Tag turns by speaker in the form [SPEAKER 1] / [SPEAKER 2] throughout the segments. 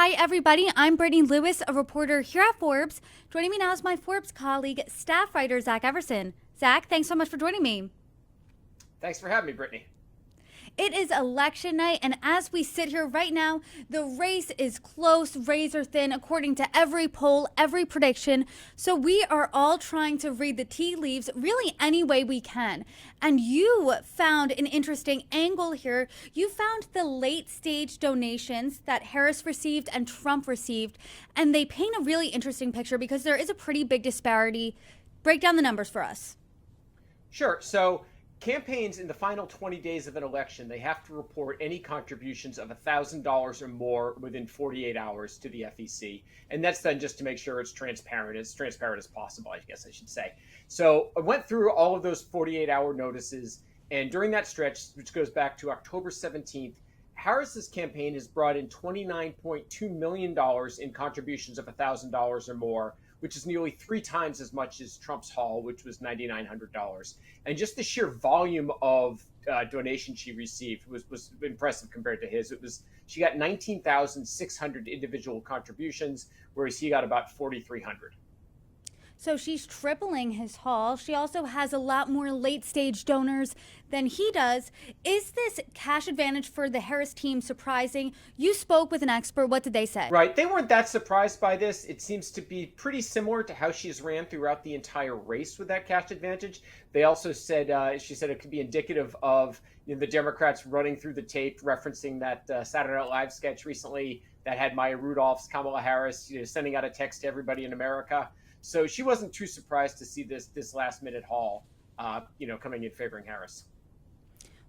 [SPEAKER 1] Hi, everybody. I'm Brittany Lewis, a reporter here at Forbes. Joining me now is my Forbes colleague, staff writer Zach Everson. Zach, thanks so much for joining me.
[SPEAKER 2] Thanks for having me, Brittany.
[SPEAKER 1] It is election night, and as we sit here right now, the race is close, razor thin, according to every poll, every prediction. So we are all trying to read the tea leaves really any way we can. And you found an interesting angle here. You found the late stage donations that Harris received and Trump received, and they paint a really interesting picture because there is a pretty big disparity. Break down the numbers for us.
[SPEAKER 2] Sure. So campaigns in the final 20 days of an election, they have to report any contributions of $1,000 or more within 48 hours to the FEC. And that's done just to make sure it's transparent as possible, I guess I should say. So I went through all of those 48-hour notices. And during that stretch, which goes back to October 17th, Harris's campaign has brought in $29.2 million in contributions of $1,000 or more, which is nearly 3 times as much as Trump's haul, which was $9,900. And just the sheer volume of donations she received was impressive compared to his. She got 19,600 individual contributions, whereas he got about 4,300.
[SPEAKER 1] So she's tripling his haul. She also has a lot more late stage donors than he does. Is this cash advantage for the Harris team surprising? You spoke with an expert. What did they say?
[SPEAKER 2] Right. They weren't that surprised by this. It seems to be pretty similar to how she's ran throughout the entire race with that cash advantage. They also said, she said it could be indicative of the Democrats running through the tape, referencing that Saturday Night Live sketch recently that had Maya Rudolph's Kamala Harris sending out a text to everybody in America. So she wasn't too surprised to see this last minute haul, coming in favoring Harris.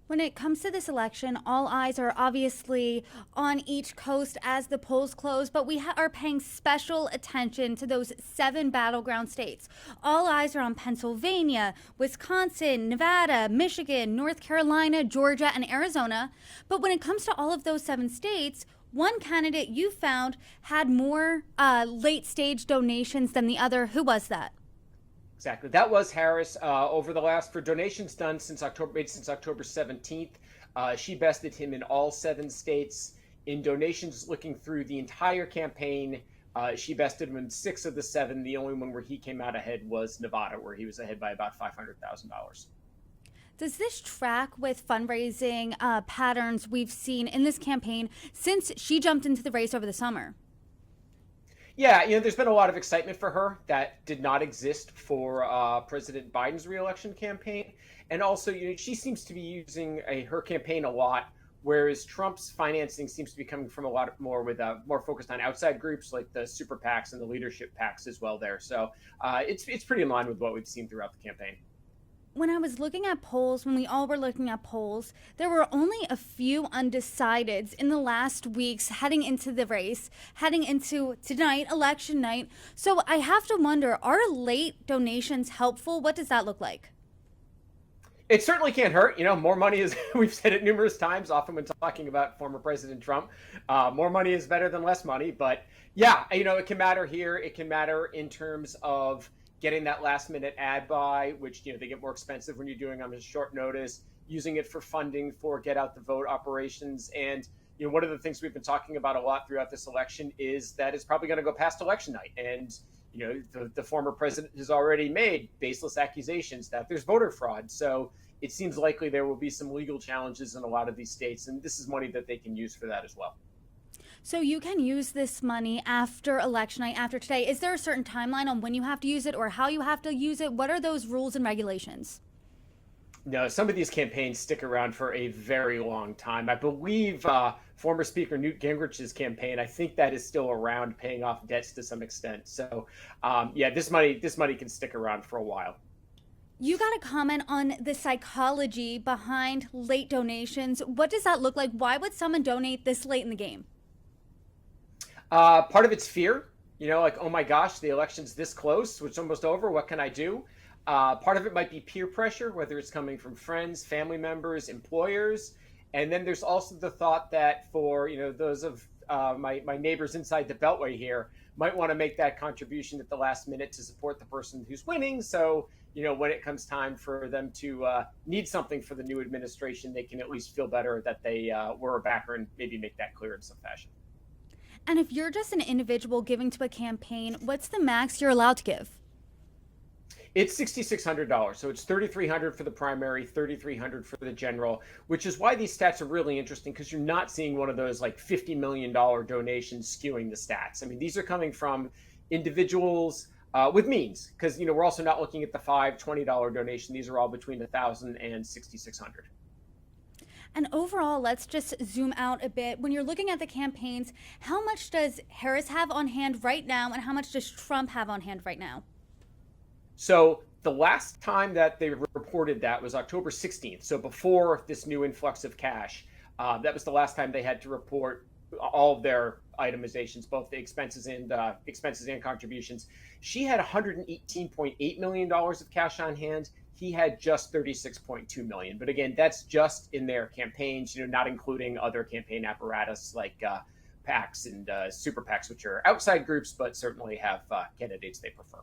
[SPEAKER 1] When it comes to this election, all eyes are obviously on each coast as the polls close, but we are paying special attention to those 7 battleground states. All eyes are on Pennsylvania, Wisconsin, Nevada, Michigan, North Carolina, Georgia, and Arizona. But when it comes to all of those 7 states, one candidate you found had more late stage donations than the other. Who was that?
[SPEAKER 2] Exactly. That was Harris. For donations done since October 17th, she bested him in all 7 states. In donations looking through the entire campaign, she bested him in 6 of the 7. The only one where he came out ahead was Nevada, where he was ahead by about $500,000.
[SPEAKER 1] Does this track with fundraising patterns we've seen in this campaign since she jumped into the race over the summer?
[SPEAKER 2] Yeah, there's been a lot of excitement for her that did not exist for President Biden's reelection campaign. And also, she seems to be using her campaign a lot, whereas Trump's financing seems to be coming from a lot more more focused on outside groups like the super PACs and the leadership PACs as well there. So it's pretty in line with what we've seen throughout the campaign.
[SPEAKER 1] When I was looking at polls, when we all were looking at polls, there were only a few undecideds in the last weeks heading into the race, heading into tonight, election night. So I have to wonder, are late donations helpful? What does that look like?
[SPEAKER 2] It certainly can't hurt. More money is, we've said it numerous times, often when talking about former President Trump, more money is better than less money. But yeah, it can matter here. It can matter in terms of getting that last minute ad buy, which, they get more expensive when you're doing on a short notice, using it for funding for get out the vote operations. And, one of the things we've been talking about a lot throughout this election is that it's probably going to go past election night. And, the former president has already made baseless accusations that there's voter fraud. So it seems likely there will be some legal challenges in a lot of these states. And this is money that they can use for that as well.
[SPEAKER 1] So you can use this money after election night, after today. Is there a certain timeline on when you have to use it or how you have to use it? What are those rules and regulations?
[SPEAKER 2] No, some of these campaigns stick around for a very long time. I believe former Speaker Newt Gingrich's campaign, I think that is still around, paying off debts to some extent. So this money can stick around for a while.
[SPEAKER 1] You got to comment on the psychology behind late donations. What does that look like? Why would someone donate this late in the game?
[SPEAKER 2] Part of it's fear, like, oh my gosh, the election's this close, it's almost over. What can I do? Part of it might be peer pressure, whether it's coming from friends, family members, employers. And then there's also the thought that for, those of my neighbors inside the Beltway here might want to make that contribution at the last minute to support the person who's winning. So, when it comes time for them to need something for the new administration, they can at least feel better that they were a backer and maybe make that clear in some fashion.
[SPEAKER 1] And if you're just an individual giving to a campaign, what's the max you're allowed to give?
[SPEAKER 2] It's $6,600. So it's $3,300 for the primary, $3,300 for the general, which is why these stats are really interesting, because you're not seeing one of those like $50 million donations skewing the stats. I mean, these are coming from individuals with means, because we're also not looking at the $5, $20 donation. These are all between $1,000 and $6,600.
[SPEAKER 1] And overall, let's just zoom out a bit. When you're looking at the campaigns, how much does Harris have on hand right now, and how much does Trump have on hand right now?
[SPEAKER 2] So the last time that they reported that was October 16th. So before this new influx of cash, that was the last time they had to report all of their itemizations, both the expenses and contributions. She had $118.8 million of cash on hand. He had just $36.2 million. But again, that's just in their campaigns, not including other campaign apparatus like PACs and super PACs, which are outside groups, but certainly have candidates they prefer.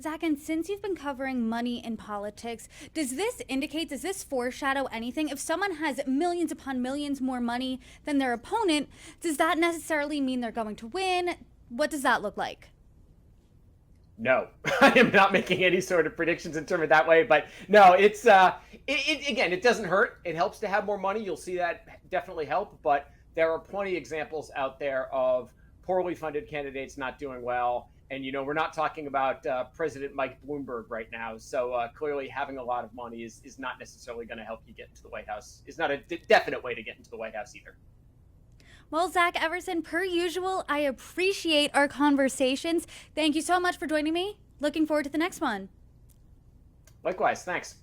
[SPEAKER 1] Zach, and since you've been covering money in politics, does this foreshadow anything? If someone has millions upon millions more money than their opponent, does that necessarily mean they're going to win? What does that look like?
[SPEAKER 2] No, I am not making any sort of predictions in terms of that way, but no, it's again, it doesn't hurt. It helps to have more money. You'll see that definitely help, but there are plenty of examples out there of poorly funded candidates not doing well. And, we're not talking about President Mike Bloomberg right now. So clearly having a lot of money is not necessarily going to help you get into the White House. It's not a definite way to get into the White House either.
[SPEAKER 1] Well, Zach Everson, per usual, I appreciate our conversations. Thank you so much for joining me. Looking forward to the next one.
[SPEAKER 2] Likewise. Thanks.